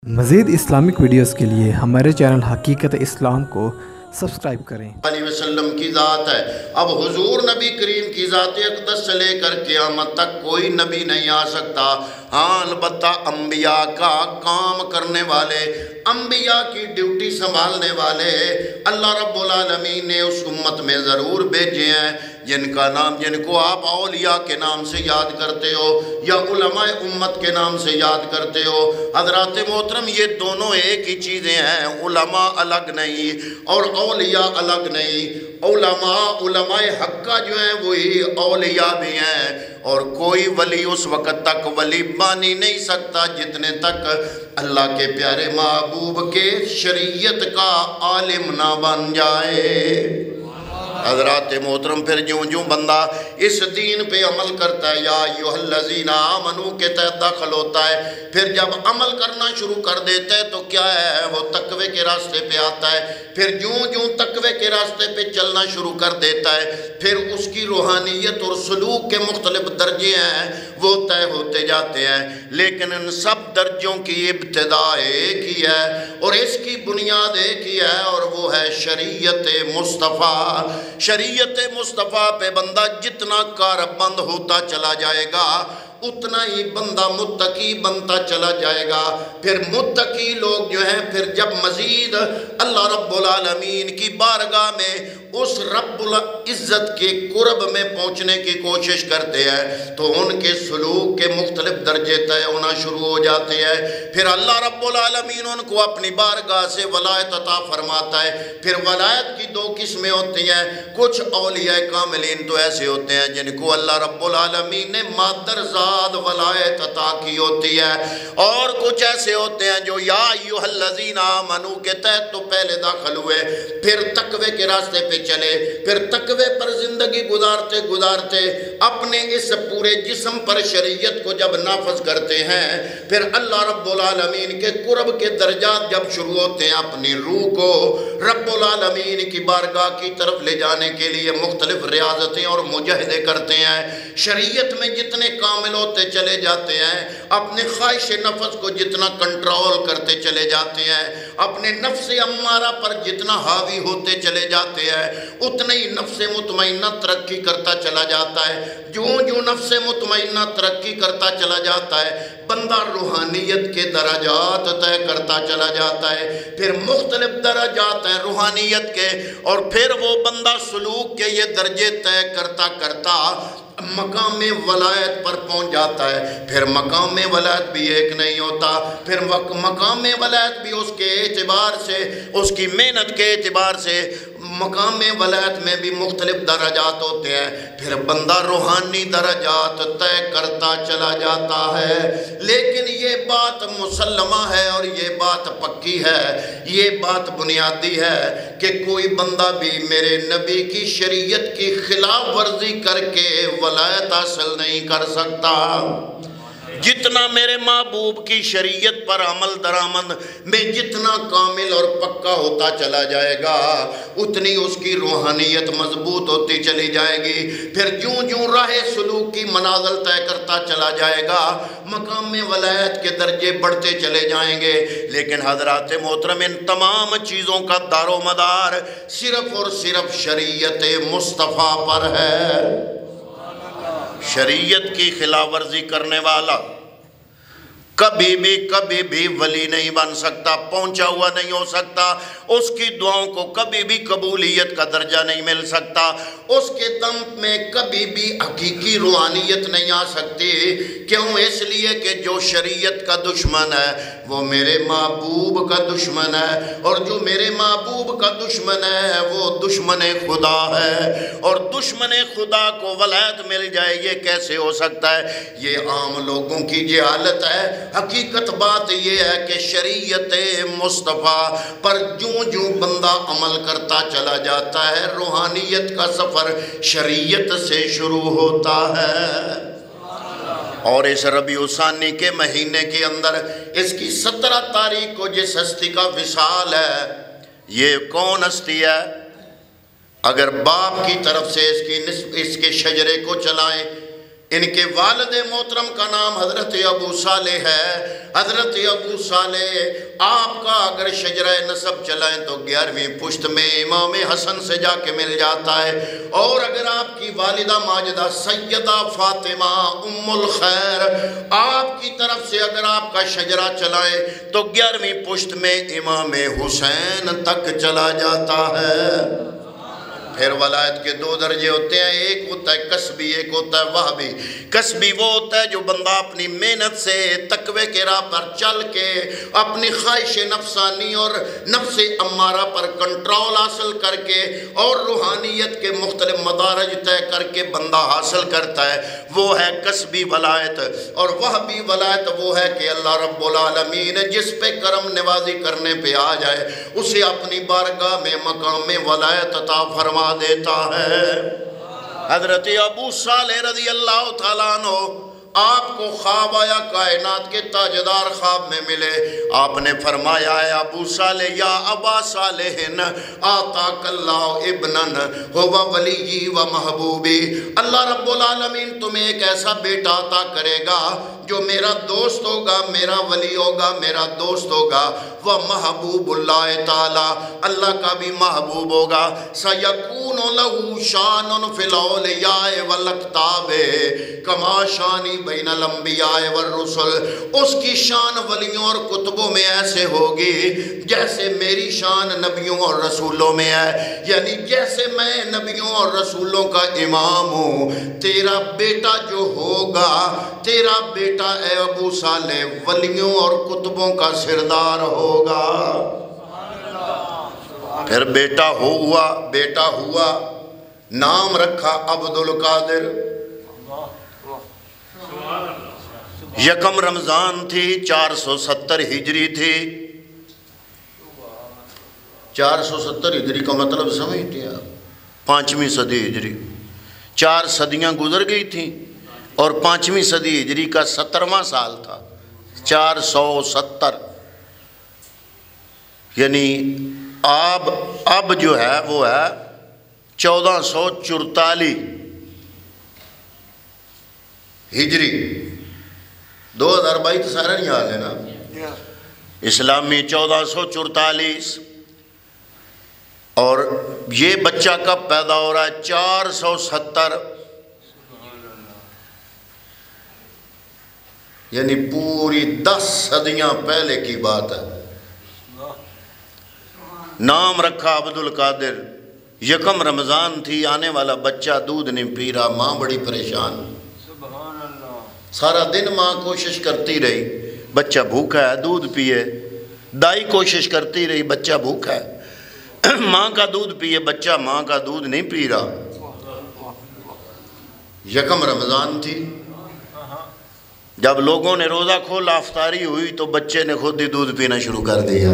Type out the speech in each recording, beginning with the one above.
مزید Islamic videos کے لیے ہمارے چینل حقیقت اسلام کو سبسکرائب کریں۔ علیہ وسلم کی ذات ہے۔ اب حضور نبی کریم کی ذات اقدس سے لے کر قیامت تک کوئی نبی نہیں آ سکتا۔ ہاں البتہ انبیاء کا کام کرنے والے، انبیاء کی ڈیوٹی سنبھالنے والے اللہ رب العالمین نے اس امت میں ضرور بھیجے ہیں، جن کا نام، جن کو آپ اولیاء کے نام سے یاد کرتے ہو یا علماء امت کے نام سے یاد کرتے ہو۔ حضرات محترم، یہ دونوں ایک ہی چیزیں ہیں، علماء الگ نہیں اور اولیاء الگ نہیں۔ علماء حقہ جو ہیں وہی اولیاء بھی ہیں، اور کوئی ولی اس وقت تک ولی بانی نہیں سکتا جتنے تک اللہ کے پیارے محبوب کے شریعت کا عالم نہ بن جائے۔ حضرات محترم، پھر جوں بندہ اس دین پہ عمل کرتا ہے، یا ایھا الذین آمنو کے تحت داخل ہوتا ہے، پھر جب عمل کرنا شروع کر دیتا ہے تو کیا ہے، وہ تقوی کے راستے پہ آتا ہے۔ پھر جوں تقوی کے راستے پہ چلنا شروع کر دیتا ہے، پھر اس کی روحانیت اور سلوک کے مختلف درجے ہیں، وہ طے ہوتے جاتے ہیں، لیکن ان سب درجوں کی ابتدا ایک ہی ہے اور اس کی بنیاد ایک ہی ہے، اور وہ ہے شریعت مصطفیٰ۔ شریعت مصطفیٰ پہ بندہ جتنا کاربند ہوتا چلا جائے گا اتنا ہی بندہ متقی بنتا چلا جائے گا۔ پھر متقی لوگ جو ہیں، پھر جب مزید اللہ رب العالمین کی بارگاہ میں اس رب العزت کے قرب میں پہنچنے کی کوشش کرتے ہیں تو ان کے سلوک کے مختلف درجے طے ہونا شروع ہو جاتے ہیں۔ پھر اللہ رب العالمین ان کو اپنی بارگاہ سے ولایت عطا فرماتا ہے۔ پھر ولایت کی دو قسمیں ہوتی ہیں، کچھ اولیاء کاملین تو ایسے ہوتے ہیں جن کو اللہ رب العالمین نے مادرزاد ولایت عطا کی ہوتی ہے، اور کچھ ایسے ہوتے ہیں جو یا ایھا الذین آمنو کے تحت تو پہلے داخل ہوئے، پھر تقوی کے راستے پہ چلے، پھر تقوی پر زندگی گزارتے گزارتے اپنے اس پورے جسم پر شریعت کو جب نافذ کرتے ہیں، پھر اللہ رب العالمین کے قرب کے درجات جب شروع ہوتے ہیں، اپنی روح کو رب العالمین کی بارگاہ کی طرف لے جانے کے لیے مختلف ریاضتیں اور مجاہدے کرتے ہیں۔ شریعت میں جتنے کامل ہوتے چلے جاتے ہیں، اپنے خواہش نفس کو جتنا کنٹرول کرتے چلے جاتے ہیں، اپنے نفس امارہ پر جتنا حاوی ہوتے چلے جاتے ہیں، اتنا ہی نفس مطمئنہ ترقی کرتا چلا جاتا ہے۔ جو نفس مطمئنہ ترقی کرتا چلا جاتا ہے، بندہ روحانیت کے درجات طے کرتا چلا جاتا ہے۔ پھر مختلف درجات ہیں روحانیت کے، اور پھر وہ بندہ سلوک کے یہ درجے طے کرتا کرتا مقام ولایت پر پہنچ جاتا ہے۔ پھر مقام ولایت بھی ایک نہیں ہوتا، پھر مقام ولایت بھی اس کے اعتبار سے، اس کی محنت کے اعتبار سے مقام ولایت میں بھی مختلف درجات ہوتے ہیں۔ پھر بندہ روحانی درجات طے کرتا چلا جاتا ہے۔ لیکن یہ بات مسلمہ ہے اور یہ بات پکی ہے، یہ بات بنیادی ہے کہ کوئی بندہ بھی میرے نبی کی شریعت کی خلاف ورزی کر کے ولایت حاصل نہیں کر سکتا۔ جتنا میرے محبوب کی شریعت پر عمل درآمد میں جتنا کامل اور پکا ہوتا چلا جائے گا، اتنی اس کی روحانیت مضبوط ہوتی چلی جائے گی۔ پھر جوں راہ سلوک کی منازل طے کرتا چلا جائے گا، مقام ولایت کے درجے بڑھتے چلے جائیں گے۔ لیکن حضرات محترم، ان تمام چیزوں کا دار و مدار صرف اور صرف شریعت مصطفیٰ پر ہے۔ شریعت کی خلاف ورزی کرنے والا کبھی بھی ولی نہیں بن سکتا، پہنچا ہوا نہیں ہو سکتا، اس کی دعاؤں کو کبھی بھی قبولیت کا درجہ نہیں مل سکتا، اس کے دم میں کبھی بھی حقیقی روحانیت نہیں آ سکتی۔ کیوں؟ اس لیے کہ جو شریعت کا دشمن ہے وہ میرے محبوب کا دشمن ہے، اور جو میرے محبوب کا دشمن ہے وہ دشمن خدا ہے، اور دشمن خدا کو ولایت مل جائے یہ کیسے ہو سکتا ہے؟ یہ عام لوگوں کی جہالت ہے۔ حقیقت بات یہ ہے کہ شریعت مصطفیٰ پر جوں بندہ عمل کرتا چلا جاتا ہے، روحانیت کا سفر شریعت سے شروع ہوتا ہے۔ اور اس ربیع الثانی کے مہینے کے اندر اس کی 17 تاریخ کو جس ہستی کا وصال ہے، یہ کون ہستی ہے؟ اگر باپ کی طرف سے اس کے شجرے کو چلائیں ان کے والد محترم کا نام حضرت ابو صالح ہے۔ حضرت ابو صالح آپ کا اگر شجرہ نسب چلائیں تو 11ویں پشت میں امام حسن سے جا کے مل جاتا ہے، اور اگر آپ کی والدہ ماجدہ سیدہ فاطمہ ام الخیر آپ کی طرف سے اگر آپ کا شجرہ چلائیں تو 11ویں پشت میں امام حسین تک چلا جاتا ہے۔ پھر ولایت کے 2 درجے ہوتے ہیں، ایک ہوتا ہے کسبی، ایک ہوتا ہے وہبی۔ کسبی وہ ہوتا ہے جو بندہ اپنی محنت سے تقوی کے راہ پر چل کے اپنی خواہش نفسانی اور نفس امارہ پر کنٹرول حاصل کر کے اور روحانیت کے مختلف مدارج طے کر کے بندہ حاصل کرتا ہے، وہ ہے کسبی ولایت۔ اور وہبی ولایت وہ ہے کہ اللہ رب العالمین جس پہ کرم نوازی کرنے پہ آ جائے اسے اپنی بارگاہ میں مقام ولایت عطا فرما دیتا ہے۔ حضرت ابو صالح رضی اللہ تعالیٰ عنہ آپ کو خواب آیا، کائنات کے تاجدار خواب میں ملے۔ آپ نے فرمایا ہے ابو صالح یا ابا صالح آتاک اللہ ابنن ہوا ولی و محبوبی، اللہ رب العالمین تمہیں ایک ایسا بیٹا عطا کرے گا جو میرا دوست ہوگا، میرا ولی ہوگا، میرا دوست ہوگا، وہ محبوب اللہ تعالی، اللہ کا بھی محبوب ہوگا۔ سَيَكُونُ لَهُ شَانٌ فِي الْأَوْلِيَاءِ وَالْأَقْطَابِ كَمَا شَانِ بَيْنَ الْأَنْبِيَاءِ وَالرُّسُلِ، اس کی شان ولیوں اور کتبوں میں ایسے ہوگی جیسے میری شان نبیوں اور رسولوں میں ہے، یعنی جیسے میں نبیوں اور رسولوں کا امام ہوں، تیرا بیٹا جو ہوگا، تیرا بیٹا اے ابو صالح ولیوں اور کتبوں کا سردار ہوگا۔ پھر بیٹا ہوا، نام رکھا عبد القادر۔ 1 رمضان تھی، 470 ہجری تھی۔ 470 ہجری کا مطلب سمجھتے ہیں آپ؟ 5ویں صدی ہجری، 4 صدیاں گزر گئی تھیں اور 5ویں صدی ہجری کا 17واں سال تھا، 470، یعنی اب جو ہے وہ ہے 1444 ہجری۔ 2022 تو سارا نہیں حال ہے نا، اسلامی 1444، اور یہ بچہ کب پیدا ہو رہا ہے؟ 470، یعنی پوری 10 صدیاں پہلے کی بات ہے۔ نام رکھا عبد القادر۔ 1 رمضان تھی، آنے والا بچہ دودھ نہیں پی رہا، ماں بڑی پریشان، سارا دن ماں کوشش کرتی رہی بچہ بھوکا ہے دودھ پیے، دائی کوشش کرتی رہی بچہ بھوکا ہے، ماں کا دودھ پیے، بچہ ماں کا دودھ نہیں پی رہا۔ 1 رمضان تھی، جب لوگوں نے روزہ کھولا افطاری ہوئی تو بچے نے خود ہی دودھ پینا شروع کر دیا۔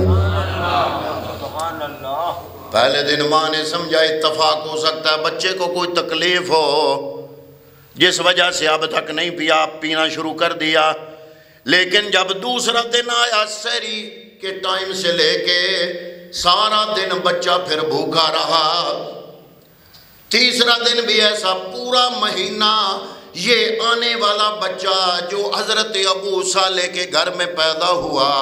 پہلے دن ماں نے سمجھا اتفاق ہو سکتا ہے بچے کو کوئی تکلیف ہو جس وجہ سے اب تک نہیں پیا، پینا شروع کر دیا۔ لیکن جب دوسرا دن آیا، سحری کے ٹائم سے لے کے سارا دن بچہ پھر بھوکا رہا۔ تیسرا دن بھی ایسا، پورا مہینہ یہ آنے والا بچہ جو حضرت ابو صالح کے گھر میں پیدا ہوا،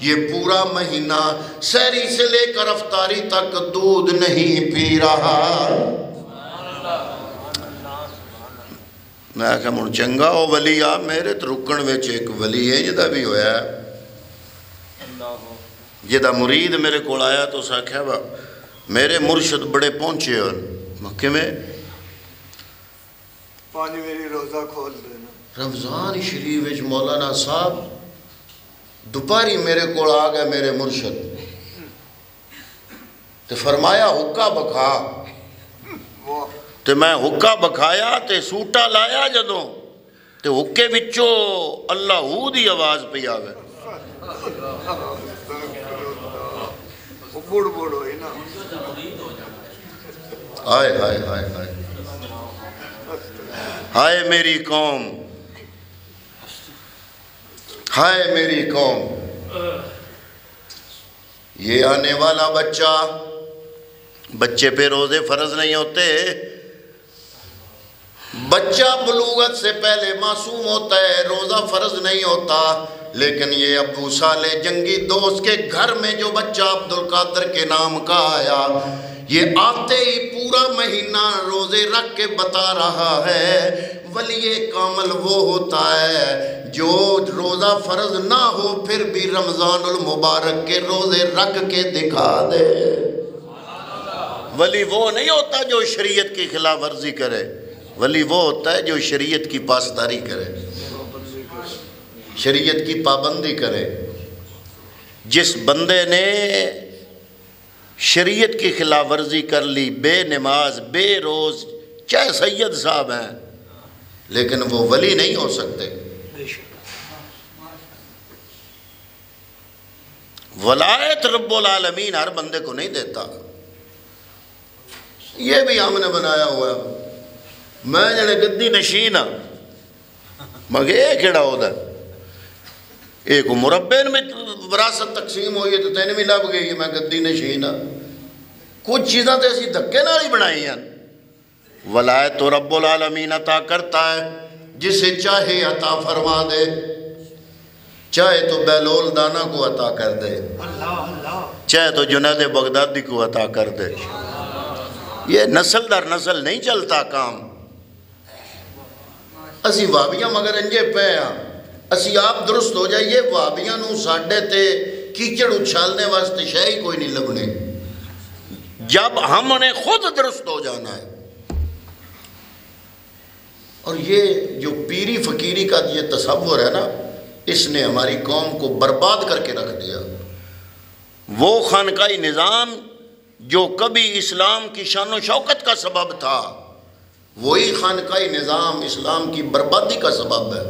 یہ پورا مہینہ سحری سے لے کر افطاری تک دودھ نہیں پی رہا۔ میں کہا من چنگا ہو ولی آ، میرے تو رکن وچ ایک ولی ہے جدا بھی ہویا ہے، جدا مرید میرے کو آیا تو ساکھیا با میرے مرشد بڑے پہنچے ہو مکہ میں، 5 ویری روزہ کھول دینا۔ رمضان شریف وچ مولانا صاحب دوپہری میرے کو آ گئے میرے مرشد تے فرمایا حکا بکھا، تے میں حکا بکھایا تے سوٹا لایا جدوں تے حکے وچوں اللہ ہو دی آواز پہ آوے۔ بڑ بڑ ہوئی نا، ہائے ہائے ہائے ہائے ہائے میری قوم، ہائے میری قوم، یہ آنے والا بچہ، بچے پہ روزے فرض نہیں ہوتے، بچہ بلوغت سے پہلے معصوم ہوتا ہے، روزہ فرض نہیں ہوتا، لیکن یہ ابو صالح جنگی دوست کے گھر میں جو بچہ عبد القادر کے نام کا آیا، یہ آتے ہی پورا مہینہ روزے رکھ کے بتا رہا ہے ولی کامل وہ ہوتا ہے جو روزہ فرض نہ ہو پھر بھی رمضان المبارک کے روزے رکھ کے دکھا دے۔ ولی وہ نہیں ہوتا جو شریعت کی خلاف ورزی کرے، ولی وہ ہوتا ہے جو شریعت کی پاسداری کرے، شریعت کی پابندی کرے۔ جس بندے نے شریعت کی خلاف ورزی کر لی، بے نماز بے روز، چاہے سید صاحب ہیں، لیکن وہ ولی نہیں ہو سکتے۔ ولایت رب العالمین ہر بندے کو نہیں دیتا۔ یہ بھی ہم نے بنایا ہوا ہے، میں جڑے گدی نشین ہاں، مگر یہ کیڑا ہوتا ہے، ایک مربے میں وراثت تقسیم ہوئی ہے تو تین بھی لب گئی ہے میں گدی نشین ہاں۔ کچھ چیزاں تو ایسی دھکے نال ہی بنائی ہیں۔ ولایت تو رب العالمین عطا کرتا ہے، جسے چاہے عطا فرما دے، چاہے تو بیلول دانا کو عطا کر دے، چاہے تو جنید بغدادی کو عطا کر دے۔ یہ نسل در نسل نہیں چلتا کام۔ اسی وابیاں مگر انجے پہ ہیں، اسی آپ درست ہو جائیے، وابیاں نو ساڑھے تے کیچڑ اچھالنے واسطے شے کوئی نہیں لبنے، جب ہم نے خود درست ہو جانا ہے۔ اور یہ جو پیری فقیری کا یہ تصور ہے نا، اس نے ہماری قوم کو برباد کر کے رکھ دیا۔ وہ خانقاہی نظام جو کبھی اسلام کی شان و شوکت کا سبب تھا، وہی خانقاہی نظام اسلام کی بربادی کا سبب ہے۔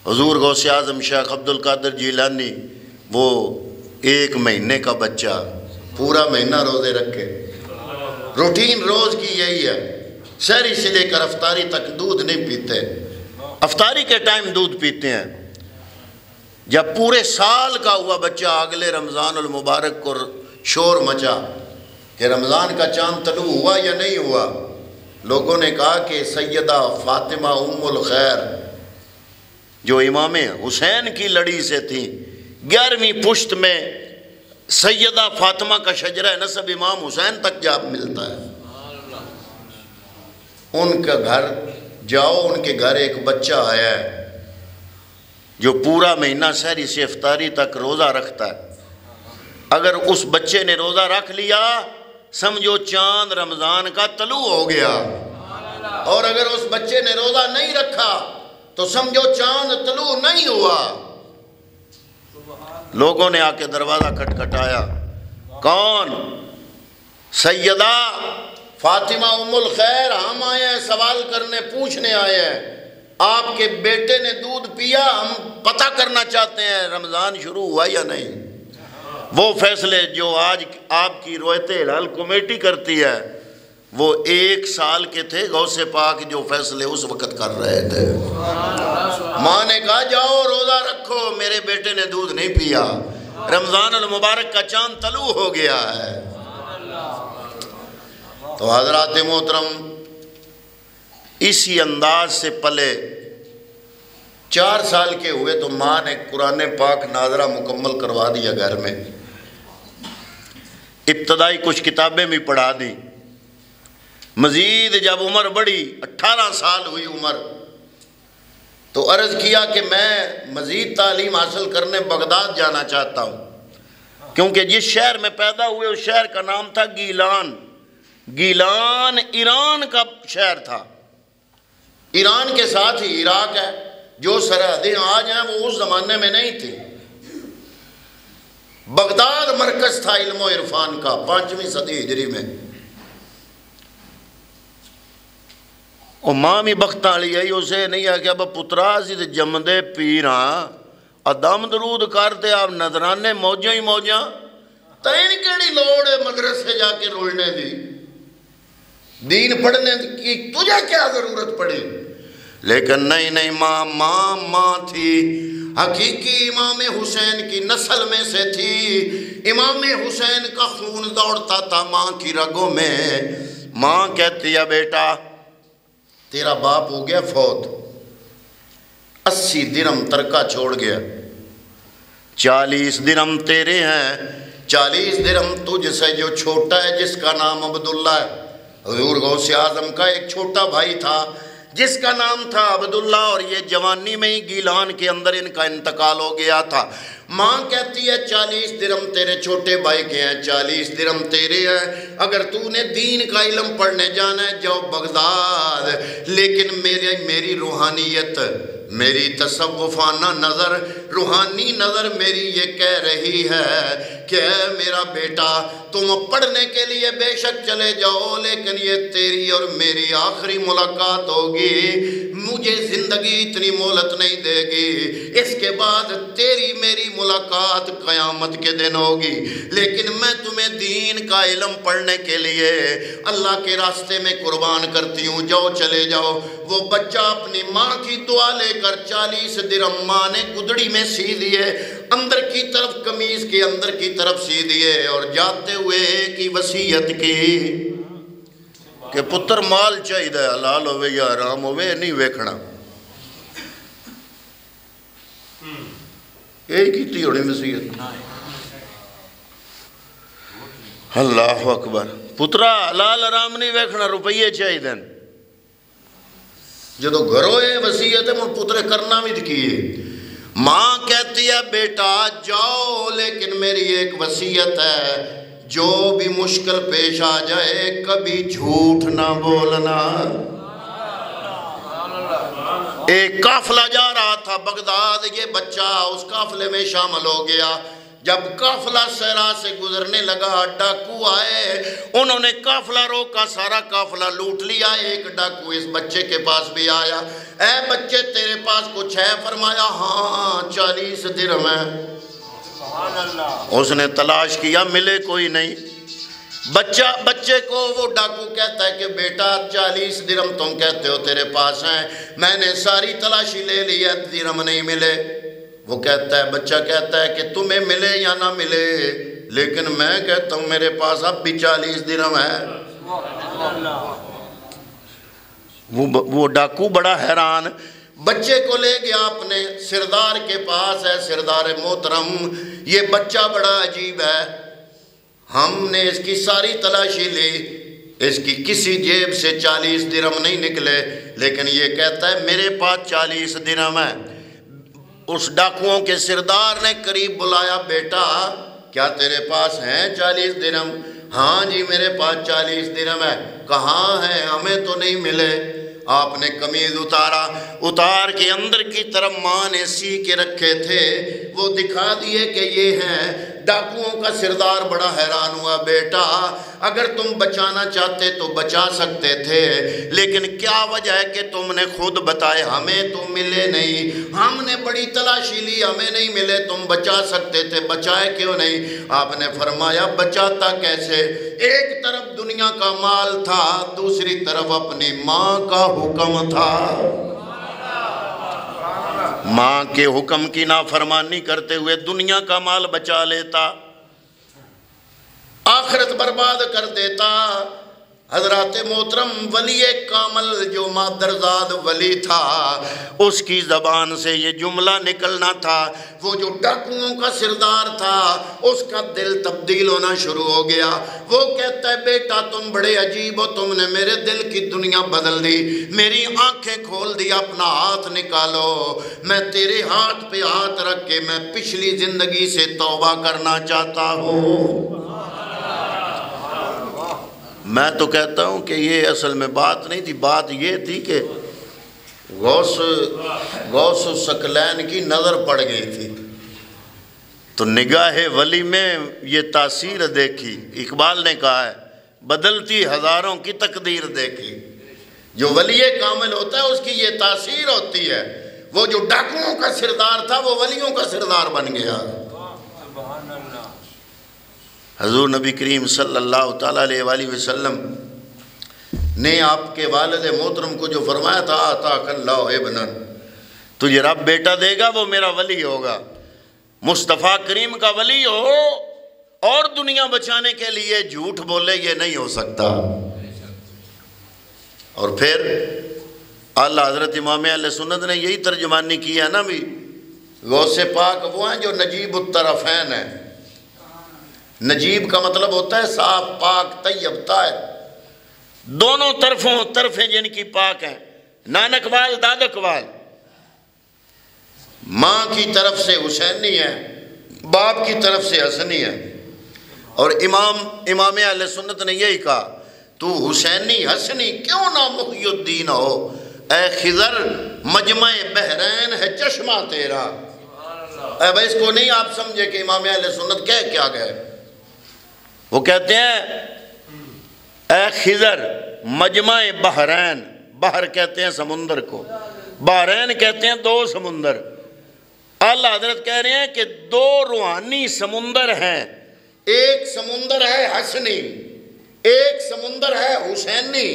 حضور غوث اعظم شیخ عبد القادر جیلانی، وہ 1 مہینے کا بچہ پورا مہینہ روزے رکھے، روٹین روز کی یہی ہے، سحری سے لے کر افطاری تک دودھ نہیں پیتے، افطاری کے ٹائم دودھ پیتے ہیں۔ جب پورے سال کا ہوا بچہ اگلے رمضان المبارک کو شور مچا کہ رمضان کا چاند طلوع ہوا یا نہیں ہوا، لوگوں نے کہا کہ سیدہ فاطمہ ام الخیر جو امام حسین کی لڑی سے تھیں، 11ویں پشت میں سیدہ فاطمہ کا شجرہ نسب امام حسین تک جا ملتا ہے۔ ان کا گھر جاؤ، ان کے گھر ایک بچہ آیا ہے جو پورا مہینہ سحری سے افطاری تک روزہ رکھتا ہے۔ اگر اس بچے نے روزہ رکھ لیا سمجھو چاند رمضان کا طلوع ہو گیا، اور اگر اس بچے نے روزہ نہیں رکھا تو سمجھو چاند طلوع نہیں ہوا۔ لوگوں نے آ کے دروازہ کھٹکھٹایا، کون؟ سیدہ فاطمہ ام الخیر، ہم آئے ہیں سوال کرنے، پوچھنے آئے ہیں، آپ کے بیٹے نے دودھ پیا، ہم پتہ کرنا چاہتے ہیں رمضان شروع ہوا یا نہیں۔ وہ فیصلے جو آج آپ کی روایت ہلال کمیٹی کرتی ہے، وہ 1 سال کے تھے غوث پاک جو فیصلے اس وقت کر رہے تھے۔ ماں نے کہا جاؤ روزہ رکھو، میرے بیٹے نے دودھ نہیں پیا، رمضان المبارک کا چاند طلوع ہو گیا ہے۔ تو حضرات محترم اسی انداز سے پلے، 4 سال کے ہوئے تو ماں نے قرآن پاک ناظرہ مکمل کروا دیا گھر میں، ابتدائی کچھ کتابیں بھی پڑھا دی۔ مزید جب عمر بڑھی، 18 سال ہوئی عمر، تو عرض کیا کہ میں مزید تعلیم حاصل کرنے بغداد جانا چاہتا ہوں، کیونکہ جس شہر میں پیدا ہوئے اس شہر کا نام تھا گیلان۔ گیلان ایران کا شہر تھا، ایران کے ساتھ ہی عراق ہے، جو سرحدیں آج ہیں وہ اس زمانے میں نہیں تھی۔ بغداد مرکز تھا علم و عرفان کا 5ویں صدی ہجری میں۔ اور ماں بھی بختہ لی ہے، اسے نہیں ہے کہ اب پترا سی تے جمدے پیراں ادم درود کرتے آپ نظرانے موجاں ہی موجاں، تین کیڑی لوڑ ہے مدرسے جا کے رولنے دی، دین پڑھنے کی تجھے کیا ضرورت پڑی؟ لیکن نہیں ماں تھی، حقیقی امام حسین کی نسل میں سے تھی، امام حسین کا خون دوڑتا تھا ماں کی رگوں میں، ماں کہتی ہے بیٹا تیرا باپ ہو گیا فوت، 80 درہم ترکہ چھوڑ گیا، 40 درہم تیرے ہیں، 40 درہم تجھ سے جو چھوٹا ہے جس کا نام عبداللہ ہے۔ حضور غوث اعظم کا ایک چھوٹا بھائی تھا جس کا نام تھا عبداللہ، اور یہ جوانی میں ہی گیلان کے اندر ان کا انتقال ہو گیا تھا۔ ماں کہتی ہے 40 درہم تیرے چھوٹے بھائی کے ہیں، 40 درہم تیرے ہیں، اگر تو نے دین کا علم پڑھنے جانا ہے جاؤ بغداد، لیکن میری روحانیت، میری تصوفانہ نظر، روحانی نظر میری یہ کہہ رہی ہے کہ اے میرا بیٹا تم پڑھنے کے لیے بے شک چلے جاؤ، لیکن یہ تیری اور میری آخری ملاقات ہوگی، مجھے زندگی اتنی مہلت نہیں دے گی، اس کے بعد تیری میری ملاقات قیامت کے دن ہوگی، لیکن میں تمہیں دین کا علم پڑھنے کے لیے اللہ کے راستے میں قربان کرتی ہوں، جاؤ چلے جاؤ۔ وہ بچہ اپنی ماں کی دعا لے کر 40 درہم ماں نے گدڑی میں سی دیے، اندر کی طرف قمیض کے اندر کی طرف سی دیے، اور جاتے ہوئے ایک ہی وصیت کی کہ پتر مال چاہیے، حلال ہوئے یا حرام ہوئے نہیں ویکھنا، یہی کیتی ہوڑی وصیت۔ اللہ اکبر، پترا حلال حرام نہیں ویکھنا، روپیے چاہیے دن۔ جدو گھروں یہ وصیت ہے من پترے کرنا بھی دکھیے۔ ماں کہتی ہے بیٹا جاؤ، لیکن میری ایک وصیت ہے، جو بھی مشکل پیش آ جائے کبھی جھوٹ نہ بولنا۔ ایک قافلہ جا رہا تھا بغداد، یہ بچہ اس قافلے میں شامل ہو گیا۔ جب قافلہ صحرا سے گزرنے لگا، ڈاکو آئے، انہوں نے قافلہ روکا، سارا قافلہ لوٹ لیا۔ ایک ڈاکو اس بچے کے پاس بھی آیا، اے بچے تیرے پاس کچھ ہے؟ فرمایا ہاں 40 درہم ہے۔ اس نے تلاش کیا، ملے کوئی نہیں۔ بچے کو وہ ڈاکو کہتا ہے کہ بیٹا 40 درہم تم کہتے ہو تیرے پاس ہیں، میں نے ساری تلاشی لے لی ہے، درہم نہیں ملے۔ وہ کہتا ہے، بچہ کہتا ہے کہ تمہیں ملے یا نہ ملے، لیکن میں کہتا ہوں میرے پاس اب بھی 40 درہم ہے۔ وہ ڈاکو بڑا حیران، بچے کو لے گیا اپنے سردار کے پاس، ہے سردار محترم یہ بچہ بڑا عجیب ہے، ہم نے اس کی ساری تلاشی لی، اس کی کسی جیب سے 40 درہم نہیں نکلے، لیکن یہ کہتا ہے میرے پاس 40 درہم ہے۔ اس ڈاکوؤں کے سردار نے قریب بلایا، بیٹا کیا تیرے پاس ہیں 40 درہم؟ ہاں جی میرے پاس 40 درہم ہے۔ کہاں ہے؟ ہمیں تو نہیں ملے۔ آپ نے قمیض اتار کے اندر کی طرف ماں نے سی کے رکھے تھے، وہ دکھا دیے کہ یہ ہیں۔ ڈاکوؤں کا سردار بڑا حیران ہوا، بیٹا اگر تم بچانا چاہتے تو بچا سکتے تھے، لیکن کیا وجہ ہے کہ تم نے خود بتائے ہمیں تو ملے نہیں، ہم نے بڑی تلاشی لی ہمیں نہیں ملے، تم بچا سکتے تھے، بچائے کیوں نہیں؟ آپ نے فرمایا بچاتا کیسے؟ ایک طرف دنیا کا مال تھا، دوسری طرف اپنی ماں کا حکم تھا۔ ماں کے حکم کی نافرمانی کرتے ہوئے دنیا کا مال بچا لیتا، آخرت برباد کر دیتا۔ حضرات محترم ولی کامل جو مادرزاد ولی تھا، اس کی زبان سے یہ جملہ نکلنا تھا، وہ جو ڈاکوؤں کا سردار تھا اس کا دل تبدیل ہونا شروع ہو گیا۔ وہ کہتا ہے بیٹا تم بڑے عجیب ہو، تم نے میرے دل کی دنیا بدل دی، میری آنکھیں کھول دی، اپنا ہاتھ نکالو، میں تیرے ہاتھ پہ ہاتھ رکھ کے میں پچھلی زندگی سے توبہ کرنا چاہتا ہوں۔ میں تو کہتا ہوں کہ یہ اصل میں بات نہیں تھی، بات یہ تھی کہ غوث ثقلین کی نظر پڑ گئی تھی، تو نگاہ ولی میں یہ تاثیر دیکھی۔ اقبال نے کہا ہے بدلتی ہزاروں کی تقدیر دیکھی۔ جو ولی کامل ہوتا ہے اس کی یہ تاثیر ہوتی ہے، وہ جو ڈاکوؤں کا سردار تھا وہ ولیوں کا سردار بن گیا۔ حضور نبی کریم صلی اللہ تعالیٰ علیہ وآلہ وسلم نے آپ کے والد محترم کو جو فرمایا تھا آتاک اللہ ابنا، تجھے رب بیٹا دے گا وہ میرا ولی ہوگا۔ مصطفیٰ کریم کا ولی ہو اور دنیا بچانے کے لیے جھوٹ بولے، یہ نہیں ہو سکتا۔ اور پھر اعلیٰ حضرت امام اہل سنت نے یہی ترجمانی کی ہے نا بھی، غوث پاک وہ ہیں جو نجیب الطرفین ہیں۔ نجیب کا مطلب ہوتا ہے صاف، پاک، طیب، طاہر، دونوں طرفیں جن کی پاک ہیں، نانک وال دادک وال۔ ماں کی طرف سے حسینی ہے، باپ کی طرف سے حسنی ہے۔ اور امام اہل سنت نے یہی کہا، تو حسینی حسنی کیوں نہ محی الدین ہو، اے خضر مجمع بحرین ہے چشمہ تیرا۔ اے بھائی اس کو نہیں آپ سمجھے کہ امام اہل سنت کہہ کیا گئے؟ وہ کہتے ہیں اے خضر مجمع بحرین، بحر کہتے ہیں سمندر کو، بحرین کہتے ہیں دو سمندر۔ اعلیٰ حضرت کہہ رہے ہیں کہ دو روحانی سمندر ہیں، ایک سمندر ہے حسنی، ایک سمندر ہے حسینی،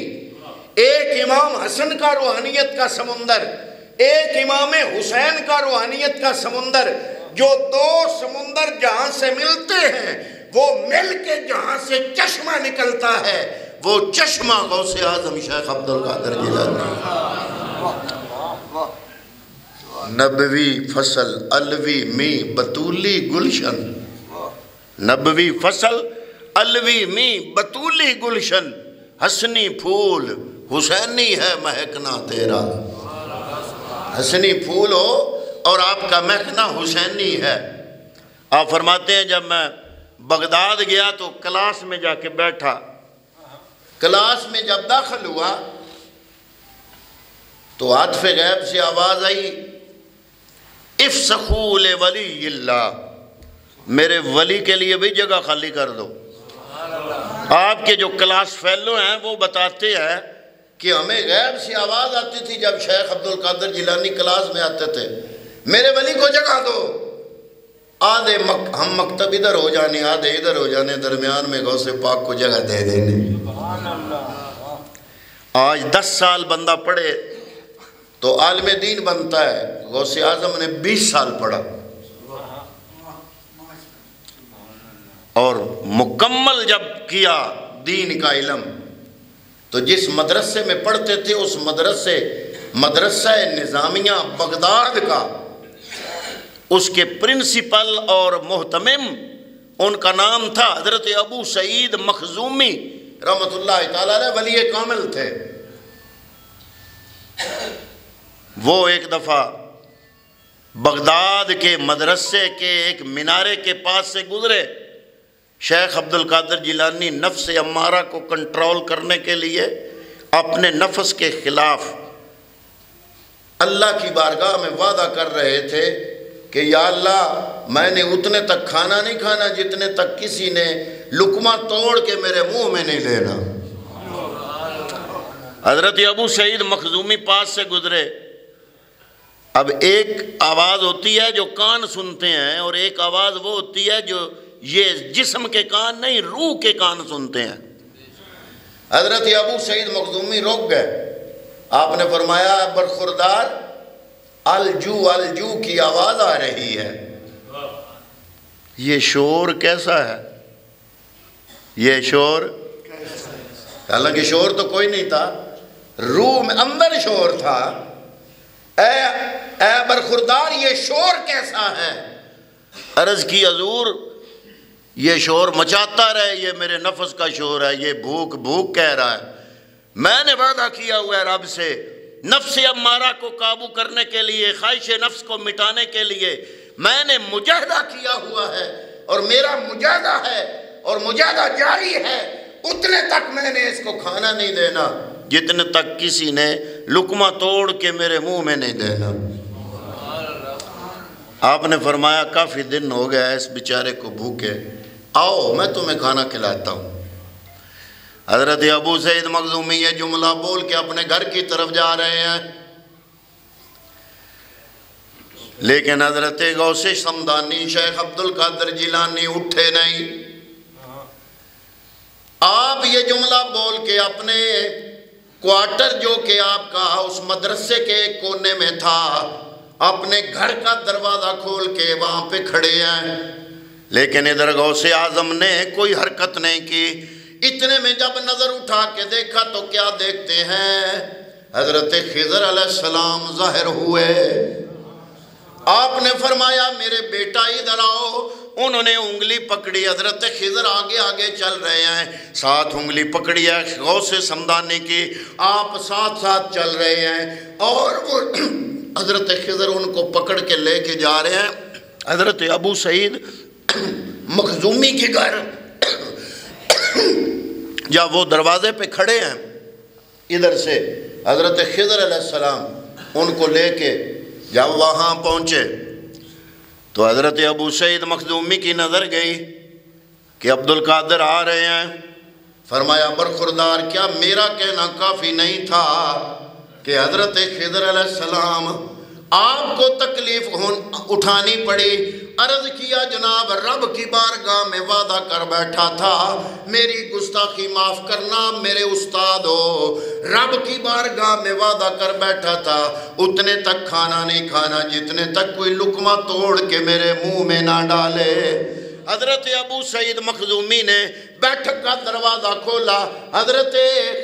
ایک امام حسن کا روحانیت کا سمندر، ایک امام حسین کا روحانیت کا سمندر۔ جو دو سمندر جہاں سے ملتے ہیں وہ مل کے جہاں سے چشمہ نکلتا ہے، وہ چشمہ غوث اعظم شیخ عبد القادر جیلانی۔ نبوی فصل الوی می بطولی گلشن، نبوی فصل الوی می بطولی گلشن، حسنی پھول حسینی ہے مہکنا تیرا۔ حسنی پھول ہو اور آپ کا مہکنا حسینی ہے۔ آپ فرماتے ہیں جب میں بغداد گیا تو کلاس میں جا کے بیٹھا، کلاس میں جب داخل ہوا تو عاطف غیب سے آواز آئی، افسخوا لولی اللہ، میرے ولی کے لیے بھی جگہ خالی کر دو۔ آپ کے جو کلاس فیلو ہیں وہ بتاتے ہیں کہ ہمیں غیب سے آواز آتی تھی جب شیخ عبد القادر جیلانی کلاس میں آتے تھے، میرے ولی کو جگہ دو۔ آدھے ہم مکتب ادھر ہو جانے، آدھے ادھر ہو جانے، درمیان میں غوث پاک کو جگہ دے دینے۔ آج 10 سال بندہ پڑھے تو عالم دین بنتا ہے، غوث اعظم نے 20 سال پڑھا اور مکمل جب کیا دین کا علم تو جس مدرسے میں پڑھتے تھے اس مدرسہ نظامیہ بغداد کا اس کے پرنسپل اور محتمم ان کا نام تھا حضرت ابو سعید مخزومی رحمت اللہ تعالیٰ علیہ، ولی کامل تھے۔ وہ ایک دفعہ بغداد کے مدرسے کے ایک مینارے کے پاس سے گزرے، شیخ عبد القادر جیلانی نفس امارہ کو کنٹرول کرنے کے لیے اپنے نفس کے خلاف اللہ کی بارگاہ میں وعدہ کر رہے تھے کہ یا اللہ میں نے اتنے تک کھانا نہیں کھانا جتنے تک کسی نے لقمہ توڑ کے میرے منہ میں نہیں لینا۔ حضرت ابو سعید مخزومی پاس سے گزرے۔ اب ایک آواز ہوتی ہے جو کان سنتے ہیں اور ایک آواز وہ ہوتی ہے جو یہ جسم کے کان نہیں روح کے کان سنتے ہیں۔ حضرت ابو سعید مخزومی رک گئے، آپ نے فرمایا برخوردار الجو الجو کی آواز آ رہی ہے، یہ شور کیسا ہے؟ یہ شور حالانکہ شور تو کوئی نہیں تھا، روح میں اندر شور تھا۔ اے برخوردار یہ شور کیسا ہے؟ عرض کی حضور یہ شور مچاتا رہے، یہ میرے نفس کا شور ہے، یہ بھوک بھوک کہہ رہا ہے۔ میں نے وعدہ کیا ہوا ہے رب سے نفس امارہ کو قابو کرنے کے لیے، خواہش نفس کو مٹانے کے لیے میں نے مجاہدہ کیا ہوا ہے اور میرا مجاہدہ ہے اور مجاہدہ جاری ہے، اتنے تک میں نے اس کو کھانا نہیں دینا جتنے تک کسی نے لقمہ توڑ کے میرے منہ میں نہیں دینا۔ آپ نے فرمایا کافی دن ہو گیا اس بیچارے کو بھوکے، آؤ میں تمہیں کھانا کھلاتا ہوں۔ حضرت ابو سعید مخزومی یہ جملہ بول کے اپنے گھر کی طرف جا رہے ہیں، لیکن حضرت غوث شمدانی شیخ عبد القادر جیلانی اٹھے نہیں۔ آپ یہ جملہ بول کے اپنے کوارٹر جو کہ آپ کا اس مدرسے کے ایک کونے میں تھا، اپنے گھر کا دروازہ کھول کے وہاں پہ کھڑے ہیں، لیکن ادھر غوث اعظم نے کوئی حرکت نہیں کی۔ اتنے میں جب نظر اٹھا کے دیکھا تو کیا دیکھتے ہیں؟ حضرت خضر علیہ السلام ظاہر ہوئے۔ آپ نے فرمایا میرے بیٹا ادھر آؤ۔ انہوں نے انگلی پکڑی، حضرت خضر آگے آگے چل رہے ہیں، ساتھ انگلی پکڑی ہے غوث سمدانی کی، آپ ساتھ ساتھ چل رہے ہیں، اور وہ حضرت خضر ان کو پکڑ کے لے کے جا رہے ہیں حضرت ابو سعید مخزومی کے گھر۔ جب وہ دروازے پہ کھڑے ہیں ادھر سے حضرت خضر علیہ السلام ان کو لے کے جب وہاں پہنچے تو حضرت ابو سعید مخزومی کی نظر گئی کہ عبد القادر آ رہے ہیں۔ فرمایا برخوردار کیا میرا کہنا کافی نہیں تھا کہ حضرت خضر علیہ السلام آپ کو تکلیف اٹھانی پڑی؟ عرض کیا جناب رب کی بارگاہ میں وعدہ کر بیٹھا تھا، میری گستاخی معاف کرنا میرے استاد ہو، رب کی بارگاہ میں وعدہ کر بیٹھا تھا اتنے تک کھانا نہیں کھانا جتنے تک کوئی لقمہ توڑ کے میرے منہ میں نہ ڈالے۔ حضرت ابو سعید مخزومی نے بیٹھک کا دروازہ کھولا، حضرت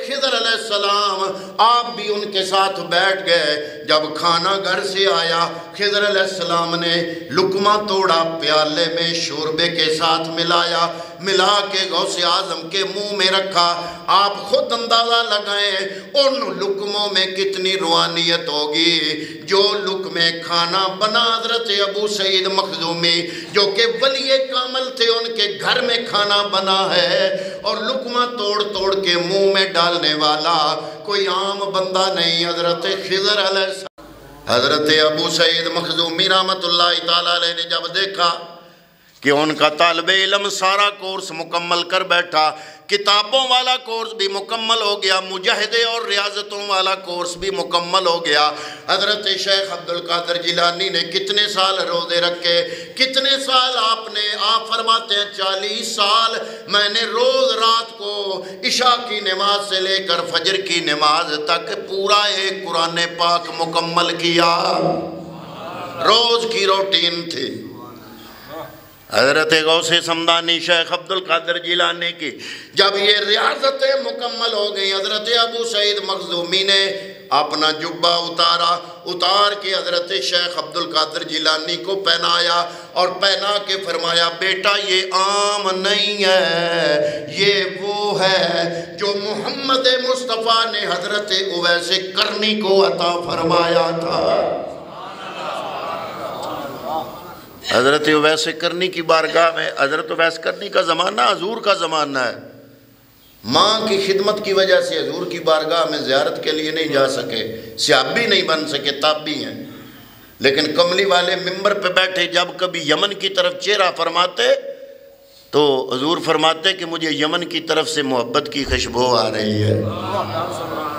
خضر علیہ السلام آپ بھی ان کے ساتھ بیٹھ گئے۔ جب کھانا گھر سے آیا خضر علیہ السلام نے لقمہ توڑا، پیالے میں شوربے کے ساتھ ملایا، ملا کے غوث اعظم کے منہ میں رکھا۔ آپ خود اندازہ لگائیں ان لقموں میں کتنی روحانیت ہوگی۔ جو لقمے کھانا بنا حضرت ابو سعید مخزومی جو کہ ولی کامل تھے، ان کے گھر میں کھانا بنا ہے، اور لقمہ توڑ توڑ کے منہ میں ڈالنے والا کوئی عام بندہ نہیں۔ حضرت خضر علیہ السلام حضرت ابو سعید مخزومی رحمت اللہ تعالیٰ علیہ نے جب دیکھا کہ ان کا طالب علم سارا کورس مکمل کر بیٹھا، کتابوں والا کورس بھی مکمل ہو گیا، مجاہدے اور ریاضتوں والا کورس بھی مکمل ہو گیا۔ حضرت شیخ عبد القادر جیلانی نے کتنے سال روزے رکھے، کتنے سال آپ فرماتے ہیں 40 سال میں نے روز رات کو عشاء کی نماز سے لے کر فجر کی نماز تک پورا ایک قرآن پاک مکمل کیا، روز کی روٹین تھی۔ حضرت غوث سمدانی شیخ عبد القادر جیلانی کی جب یہ ریاضتیں مکمل ہو گئی، حضرت ابو سعید مخزومی نے اپنا جبہ اتار کے حضرت شیخ عبد القادر جیلانی کو پہنایا، اور پہنا کے فرمایا بیٹا یہ عام نہیں ہے، یہ وہ ہے جو محمد مصطفیٰ نے حضرت اویس کرنی کو عطا فرمایا تھا۔ حضرت اویس کرنی کی بارگاہ میں، حضرت اویس کرنی کا زمانہ حضور کا زمانہ ہے، ماں کی خدمت کی وجہ سے حضور کی بارگاہ میں زیارت کے لیے نہیں جا سکے، صحابی نہیں بن سکے، تابعی ہیں، لیکن کملی والے ممبر پہ بیٹھے جب کبھی یمن کی طرف چہرہ فرماتے تو حضور فرماتے کہ مجھے یمن کی طرف سے محبت کی خوشبو آ رہی ہے۔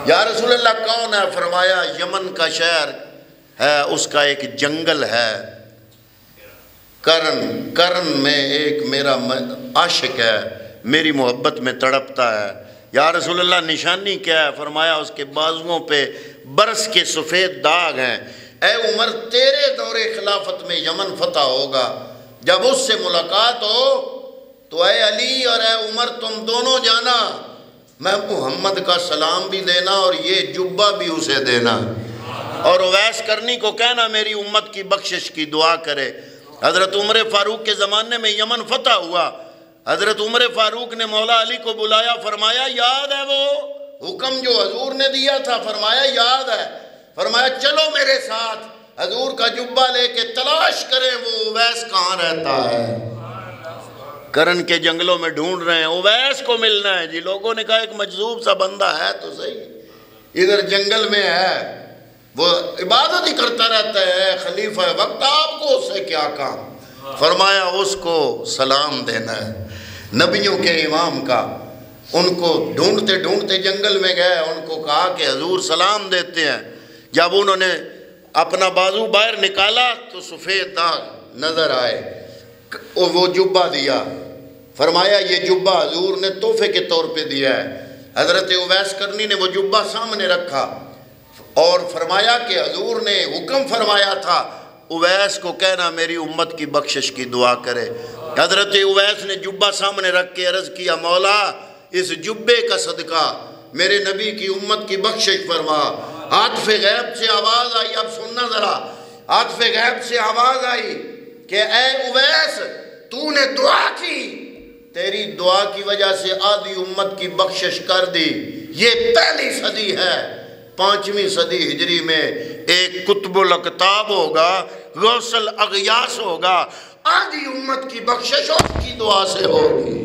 یا رسول اللہ کون ہے؟ فرمایا یمن کا شہر ہے، اس کا ایک جنگل ہے، کرن میں ایک میرا عاشق ہے، میری محبت میں تڑپتا ہے۔ یا رسول اللہ نشانی کیا ہے؟ فرمایا اس کے بازوؤں پہ برس کے سفید داغ ہیں۔ اے عمر تیرے دور خلافت میں یمن فتح ہوگا، جب اس سے ملاقات ہو تو اے علی اور اے عمر تم دونوں جانا، میں محمد کا سلام بھی دینا اور یہ جبہ بھی اسے دینا، اور اویس کرنی کو کہنا میری امت کی بخشش کی دعا کرے۔ حضرت عمر فاروق کے زمانے میں یمن فتح ہوا، حضرت عمر فاروق نے مولا علی کو بلایا، فرمایا یاد ہے وہ حکم جو حضور نے دیا تھا؟ فرمایا یاد ہے۔ فرمایا چلو میرے ساتھ، حضور کا جبہ لے کے تلاش کریں وہ اویس کہاں رہتا ہے۔ کرن کے جنگلوں میں ڈھونڈ رہے ہیں، اویس کو ملنا ہے جی۔ لوگوں نے کہا ایک مجذوب سا بندہ ہے تو صحیح، ادھر جنگل میں ہے، وہ عبادت ہی کرتا رہتا ہے، خلیفہ وقت، آپ کو اس سے کیا کام؟ فرمایا اس کو سلام دینا ہے، نبیوں کے امام کا۔ ان کو ڈھونڈتے ڈھونڈتے جنگل میں گئے، ان کو کہا کہ حضور سلام دیتے ہیں۔ جب انہوں نے اپنا بازو باہر نکالا تو سفید داغ نظر آئے، وہ جبہ دیا، فرمایا یہ جبہ حضور نے تحفے کے طور پہ دیا ہے۔ حضرت اویس کرنی نے وہ جبہ سامنے رکھا اور فرمایا کہ حضور نے حکم فرمایا تھا اویس کو کہنا میری امت کی بخشش کی دعا کرے۔ حضرت اویس نے جبہ سامنے رکھ کے عرض کیا مولا اس جبے کا صدقہ میرے نبی کی امت کی بخشش فرما۔ عاطف غیب سے آواز آئی، اب سننا ذرا، عاطف غیب سے آواز آئی کہ اے اویس تو نے دعا کی، تیری دعا کی وجہ سے آدھی امت کی بخشش کر دی۔ یہ پہلی صدی ہے، 5ویں صدی ہجری میں ایک قطب الاقطاب ہوگا، غوث الاغیاث ہوگا، آدھی امت کی بخشش اس کی دعا سے ہوگی۔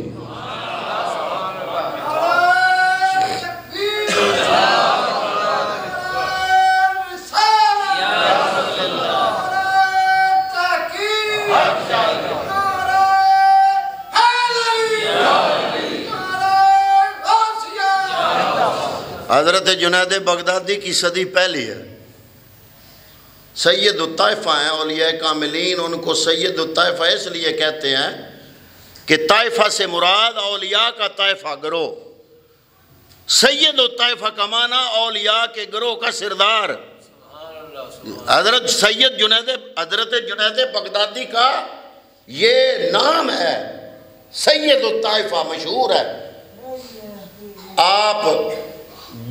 حضرت جنید بغدادی کی صدی پہلی ہے، سید الطائفہ ہیں اولیاء کاملین، ان کو سید الطائفہ اس لیے کہتے ہیں کہ طائفہ سے مراد اولیاء کا طائفہ گروہ، سید الطائفہ کا معنی اولیاء کے گروہ کا سردار۔ حضرت جنید بغدادی کا یہ نام ہے، سید الطائفہ مشہور ہے۔ آپ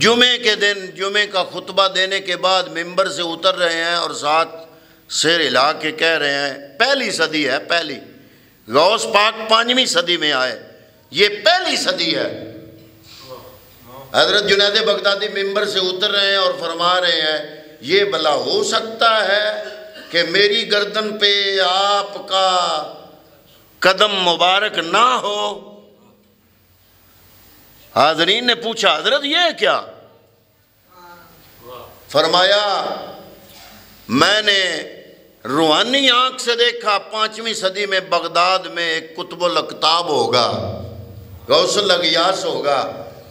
جمعے کے دن جمعے کا خطبہ دینے کے بعد ممبر سے اتر رہے ہیں اور ساتھ سر ہلا کے کہہ رہے ہیں پہلی صدی ہے، پہلی، غوث پاک 5ویں صدی میں آئے، یہ پہلی صدی ہے۔ حضرت جنید بغدادی ممبر سے اتر رہے ہیں اور فرما رہے ہیں یہ بھلا ہو سکتا ہے کہ میری گردن پہ آپ کا قدم مبارک نہ ہو؟ حاضرین نے پوچھا حضرت یہ کیا؟ فرمایا میں نے روحانی آنکھ سے دیکھا 5ویں صدی میں بغداد میں ایک قطب الاقطاب ہوگا، غوث الاغیاث ہوگا،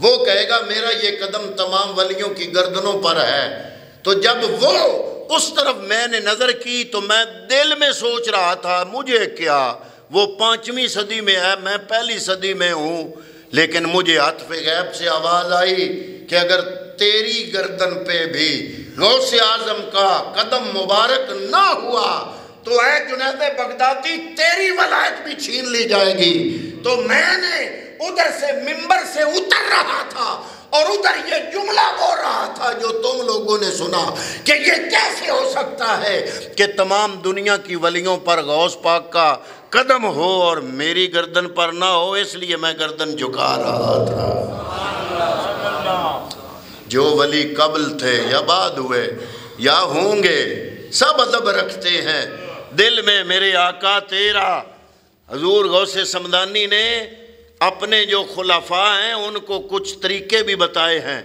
وہ کہے گا میرا یہ قدم تمام ولیوں کی گردنوں پر ہے۔ تو جب وہ اس طرف میں نے نظر کی تو میں دل میں سوچ رہا تھا مجھے کیا، وہ 5ویں صدی میں ہے، میں پہلی صدی میں ہوں، لیکن مجھے عاطف غیب سے آواز آئی کہ اگر تیری گردن پہ بھی غوث اعظم کا قدم مبارک نہ ہوا تو اے جنید بغدادی تیری ولایت بھی چھین لی جائے گی۔ تو میں نے ادھر سے ممبر سے اتر رہا تھا اور ادھر یہ جملہ بول رہا تھا جو تم لوگوں نے سنا کہ یہ کیسے ہو سکتا ہے کہ تمام دنیا کی ولیوں پر غوث پاک کا قدم ہو اور میری گردن پر نہ ہو، اس لیے میں گردن جھکا رہا تھا۔ جو ولی قبل تھے یا بعد ہوئے یا ہوں گے سب ادب رکھتے ہیں دل میں۔ میرے آقا تیرا حضور غوث سمدانی نے اپنے جو خلفاء ہیں ان کو کچھ طریقے بھی بتائے ہیں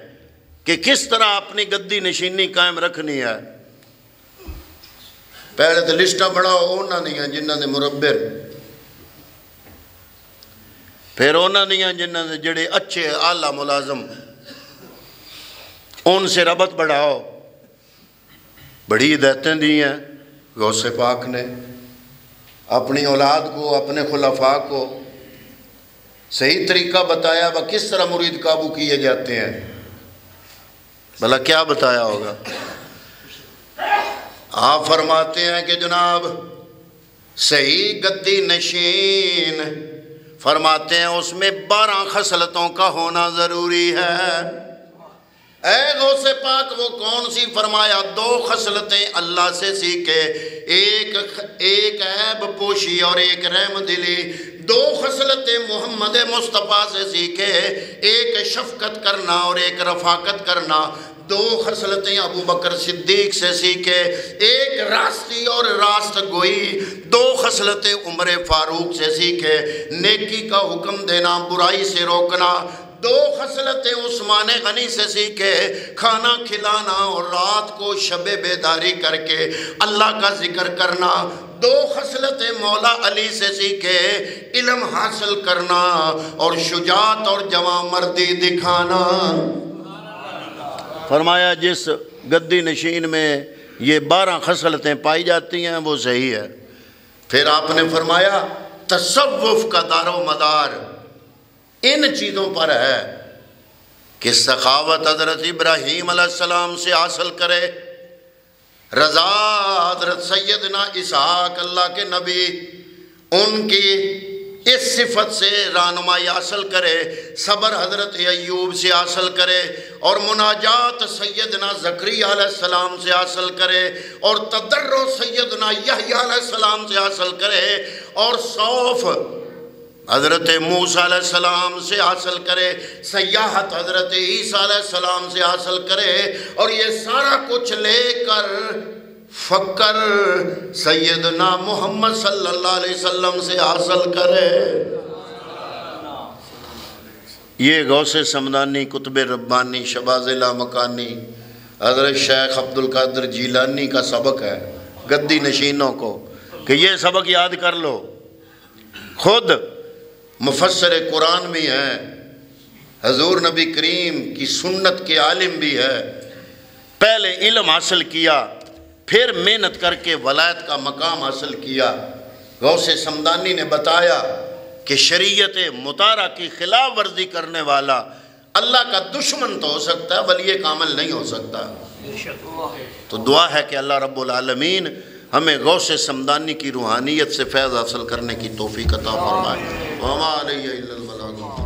کہ کس طرح اپنی گدی نشینی قائم رکھنی ہے۔ پہلے تو لسٹہ بڑھاؤ انہاں دیاں جنہاں دے مربر، پھر انہاں دیاں جنہاں دے جڑے اچھے اعلیٰ ملازم، ان سے ربط بڑھاؤ۔ بڑی ہدایتیں دی ہیں غوث پاک نے اپنی اولاد کو، اپنے خلفاء کو صحیح طریقہ بتایا وہ کس طرح مرید قابو کیے جاتے ہیں۔ بھلا کیا بتایا ہوگا؟ آپ فرماتے ہیں کہ جناب صحیح گدی نشین فرماتے ہیں اس میں 12 خصلتوں کا ہونا ضروری ہے۔ اے غوث پاک وہ کون سی؟ فرمایا 2 خصلتیں اللہ سے سیکھے، ایک عیب پوشی اور ایک رحم دلی۔ 2 خصلتیں محمد مصطفیٰ سے سیکھے، ایک شفقت کرنا اور ایک رفاقت کرنا۔ 2 خصلتیں ابو بکر صدیق سے سیکھے، ایک راستی اور راست گوئی۔ 2 خصلتیں عمر فاروق سے سیکھے، نیکی کا حکم دینا، برائی سے روکنا۔ 2 خصلتیں عثمان غنی سے سیکھے، کھانا کھلانا اور رات کو شب بیداری کر کے اللہ کا ذکر کرنا۔ 2 خصلتیں مولا علی سے سیکھے، علم حاصل کرنا اور شجاعت اور جواں مردی دکھانا۔ فرمایا جس گدی نشین میں یہ 12 خصلتیں پائی جاتی ہیں وہ صحیح ہے۔ پھر آپ نے فرمایا تصوف کا دار و مدار ان چیزوں پر ہے کہ سخاوت حضرت ابراہیم علیہ السلام سے حاصل کرے، رضا حضرت سیدنا اسحاق اللہ کے نبی ان کی اس صفت سے رہنمائی حاصل کرے، صبر حضرت ایوب سے حاصل کرے، اور مناجات سیدنا زکریا علیہ السلام سے حاصل کرے، اور تضرع سیدنا یحییٰ علیہ السلام سے حاصل کرے، اور صوف حضرت موسیٰ علیہ السلام سے حاصل کرے، سیاحت حضرت عیسیٰ علیہ السلام سے حاصل کرے، اور یہ سارا کچھ لے کر فکر سیدنا محمد صلی اللہ علیہ وسلم سے حاصل کرے۔ یہ غوث سمدانی، قطب ربانی، شبازلہ مکانی، حضرت شیخ عبدالقادر جیلانی کا سبق ہے گدی نشینوں کو، کہ یہ سبق یاد کر لو۔ خود مفسر قرآن بھی ہے، حضور نبی کریم کی سنت کے عالم بھی ہے، پہلے علم حاصل کیا، پھر محنت کر کے ولایت کا مقام حاصل کیا۔ غوث سمدانی نے بتایا کہ شریعت مطہرہ کی خلاف ورزی کرنے والا اللہ کا دشمن تو ہو سکتا ہے، ولی کامل نہیں ہو سکتا۔ تو دعا ہے کہ اللہ رب العالمین ہمیں غوث سمدانی کی روحانیت سے فیض حاصل کرنے کی توفیق عطا فرمائے۔ وما علیہ الا البلاغ۔